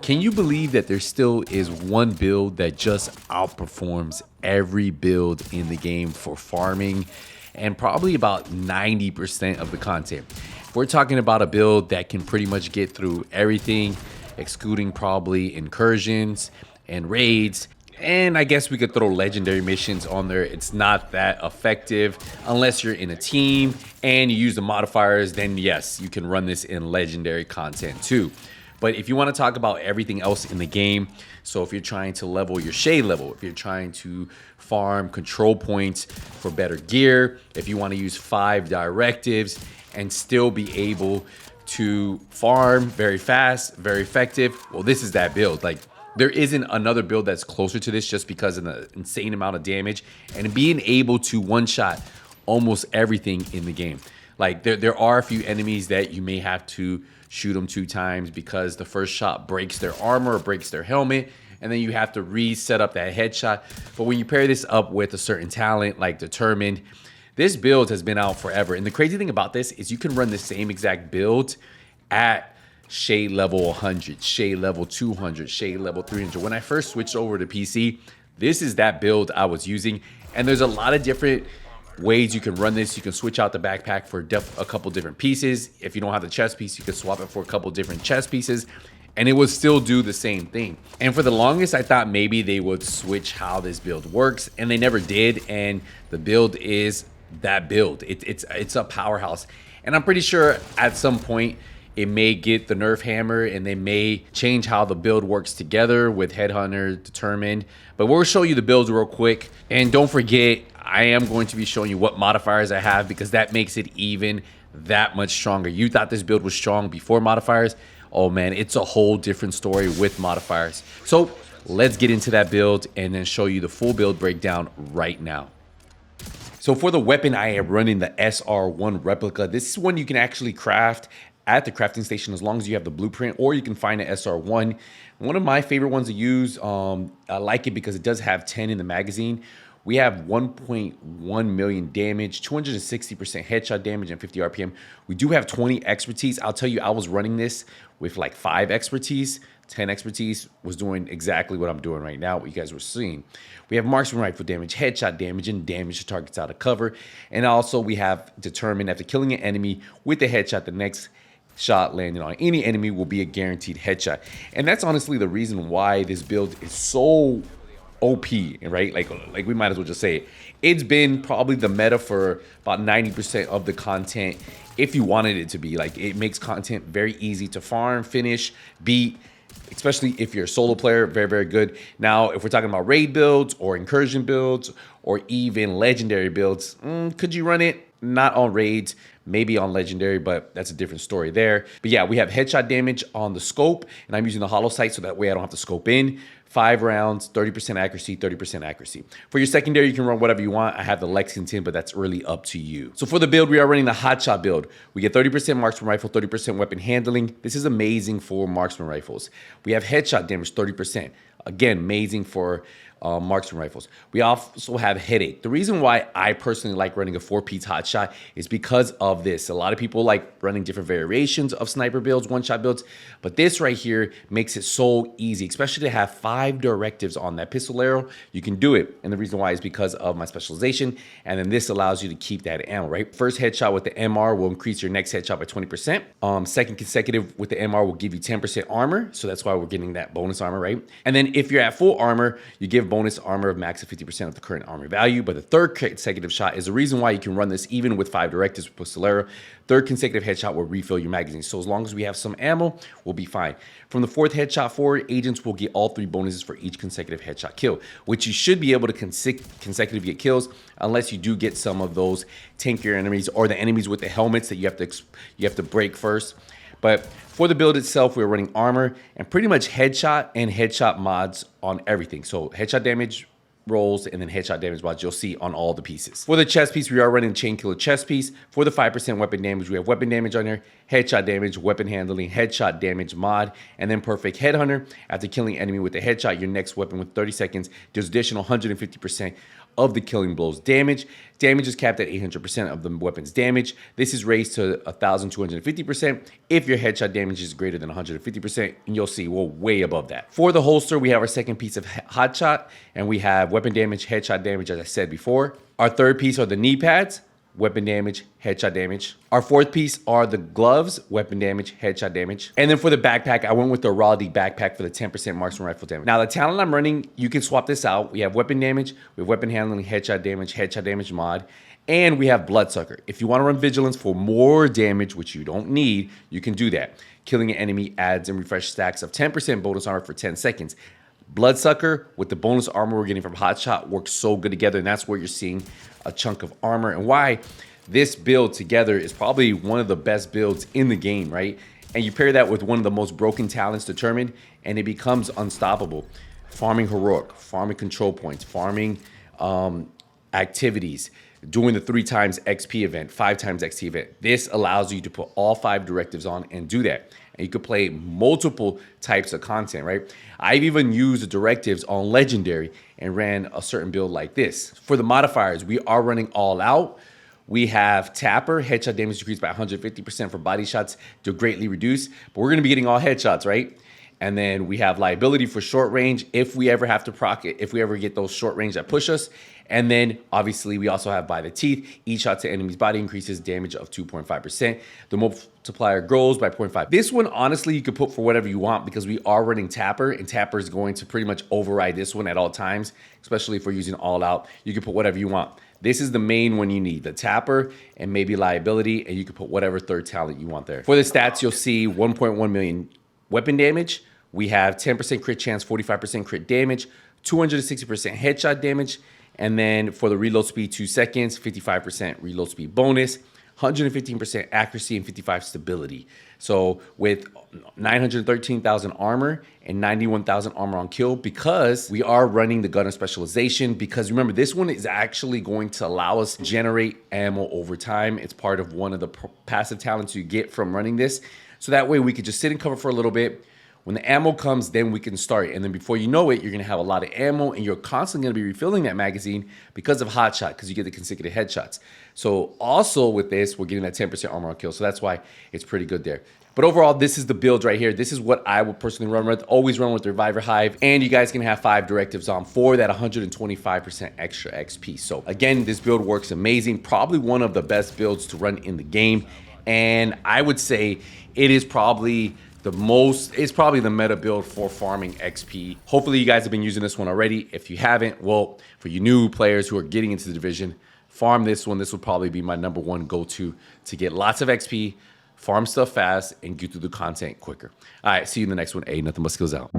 Can you believe that there still is one build that just outperforms every build in the game for farming and probably about 90% of the content? We're talking about a build that can pretty much get through everything, excluding probably incursions and raids. And I guess we could throw legendary missions on there. It's not that effective unless you're in a team and you use the modifiers. Then yes, you can run this in legendary content too. But if you want to talk about everything else in the game, so if you're trying to level your shade level, if you're trying to farm control points for better gear, if you want to use 5 directives and still be able to farm very fast, very effective, well, this is that build. Like, there isn't another build that's closer to this just because of the insane amount of damage and being able to one-shot almost everything in the game. Like, there are a few enemies that you may have to shoot them 2 times because the first shot breaks their armor or breaks their helmet, and then you have to reset up that headshot. But when you pair this up with a certain talent like Determined, this build has been out forever. And the crazy thing about this is you can run the same exact build at shade level 100, shade level 200, shade level 300. When I first switched over to PC, this is that build I was using. And there's a lot of different ways you can run this. You can switch out the backpack for a couple different pieces. If you don't have the chest piece, you can swap it for a couple different chest pieces and it would still do the same thing. And for the longest, I thought maybe they would switch how this build works, and they never did. And the build is that build. It's a powerhouse. And I'm pretty sure at some point it may get the nerf hammer and they may change how the build works together with Headhunter, Determined. But we'll show you the builds real quick. And don't forget, I am going to be showing you what modifiers I have because that makes it even that much stronger. You thought this build was strong before modifiers. Oh man, it's a whole different story with modifiers. So let's get into that build and then show you the full build breakdown right now. So for the weapon, I am running the SR1 replica. This is one you can actually craft at the crafting station as long as you have the blueprint, or you can find an SR1. One of my favorite ones to use, I like it because it does have 10 in the magazine. We have 1.1 million damage, 260% headshot damage, and 50 RPM. We do have 20 expertise. I'll tell you, I was running this with like 5 expertise. 10 expertise was doing exactly what I'm doing right now, what you guys were seeing. We have marksman rifle damage, headshot damage, and damage to targets out of cover. And also we have Determined. After killing an enemy with a headshot, the next shot landing on any enemy will be a guaranteed headshot. And that's honestly the reason why this build is so OP, right? Like we might as well just say it. It's been probably the meta for about 90% of the content if you wanted it to be. Like, it makes content very easy to farm, finish, beat, especially if you're a solo player. Very, very good. Now, if we're talking about raid builds or incursion builds or even legendary builds, could you run it? Not on raids, maybe on legendary, but that's a different story there. But yeah, we have headshot damage on the scope, and I'm using the hollow sight so that way I don't have to scope in. 5 rounds, 30% accuracy, 30% accuracy. For your secondary, you can run whatever you want. I have the Lexington, but that's really up to you. So for the build, we are running the hotshot build. We get 30% marksman rifle, 30% weapon handling. This is amazing for marksman rifles. We have headshot damage, 30%. Again, amazing for marksman rifles. We also have headache. The reason why I personally like running a 4-piece hotshot is because of this. A lot of people like running different variations of sniper builds, one-shot builds, but this right here makes it so easy, especially to have 5 directives on that pistol arrow. You can do it, and the reason why is because of my specialization, and then this allows you to keep that ammo, right? First headshot with the MR will increase your next headshot by 20%. Second consecutive with the MR will give you 10% armor, so that's why we're getting that bonus armor, right? And then if you're at full armor, you give bonus armor of max of 50% of the current armor value. But the third consecutive shot is the reason why you can run this even with 5 directives with Pistolero. Third consecutive headshot will refill your magazine. So as long as we have some ammo, we'll be fine. From the 4th headshot forward, agents will get all 3 bonuses for each consecutive headshot kill, which you should be able to consecutively get kills unless you do get some of those tankier enemies or the enemies with the helmets that you have to break first. But for the build itself, we're running armor and pretty much headshot and headshot mods on everything. So headshot damage rolls and then headshot damage mods you'll see on all the pieces. For the chest piece, we are running chain killer chest piece. For the 5% weapon damage, we have weapon damage on there, headshot damage, weapon handling, headshot damage mod, and then perfect headhunter. After killing enemy with a headshot, your next weapon with 30 seconds does additional 150% of the killing blows damage. Damage is capped at 800% of the weapon's damage. This is raised to 1,250% if your headshot damage is greater than 150%, and you'll see we're way above that. For the holster, we have our second piece of hotshot, and we have weapon damage, headshot damage, as I said before. Our third piece are the knee pads, weapon damage, headshot damage. Our fourth piece are the gloves, weapon damage, headshot damage. And then for the backpack, I went with the Raleigh backpack for the 10% marksman rifle damage. Now the talent I'm running, you can swap this out. We have weapon damage, we have weapon handling, headshot damage mod, and we have bloodsucker. If you want to run vigilance for more damage, which you don't need, you can do that. Killing an enemy adds and refresh stacks of 10% bonus armor for 10 seconds. Bloodsucker with the bonus armor we're getting from Hotshot works so good together, and that's where you're seeing a chunk of armor, and why this build together is probably one of the best builds in the game, right? And you pair that with one of the most broken talents determined, and it becomes unstoppable. Farming heroic, farming control points, farming activities, doing the 3 times XP event, 5 times XP event. This allows you to put all 5 directives on and do that. And you could play multiple types of content, right? I've even used the directives on Legendary and ran a certain build like this. For the modifiers, we are running all out. We have Tapper, headshot damage decreased by 150% for body shots to greatly reduce, but we're gonna be getting all headshots, right? And then we have liability for short range if we ever have to proc it, if we ever get those short range that push us. And then obviously we also have by the teeth. Each shot to enemy's body increases damage of 2.5%. The multiplier grows by 0.5. This one, honestly, you could put for whatever you want because we are running Tapper, and Tapper is going to pretty much override this one at all times, especially if we're using all out. You can put whatever you want. This is the main one you need, the Tapper and maybe liability, and you can put whatever third talent you want there. For the stats, you'll see 1.1 million weapon damage. We have 10% crit chance, 45% crit damage, 260% headshot damage. And then for the reload speed, 2 seconds, 55% reload speed bonus, 115% accuracy, and 55 stability. So with 913,000 armor and 91,000 armor on kill, because we are running the gunner specialization, because remember, this one is actually going to allow us to generate ammo over time. It's part of one of the passive talents you get from running this. So that way we could just sit and cover for a little bit. When the ammo comes, then we can start. And then before you know it, you're gonna have a lot of ammo, and you're constantly gonna be refilling that magazine because of Hotshot, because you get the consecutive headshots. So also with this, we're getting that 10% armor on kill. So that's why it's pretty good there. But overall, this is the build right here. This is what I would personally run with. Always run with the Reviver Hive. And you guys can have 5 directives on for that 125% extra XP. So again, this build works amazing. Probably one of the best builds to run in the game. And I would say it is probably it's probably the meta build for farming XP. Hopefully you guys have been using this one already. If you haven't, well, for you new players who are getting into the division, farm this one. This will probably be my #1 go-to to get lots of XP, farm stuff fast, and get through the content quicker. All right, see you in the next one. Nothing but skills out.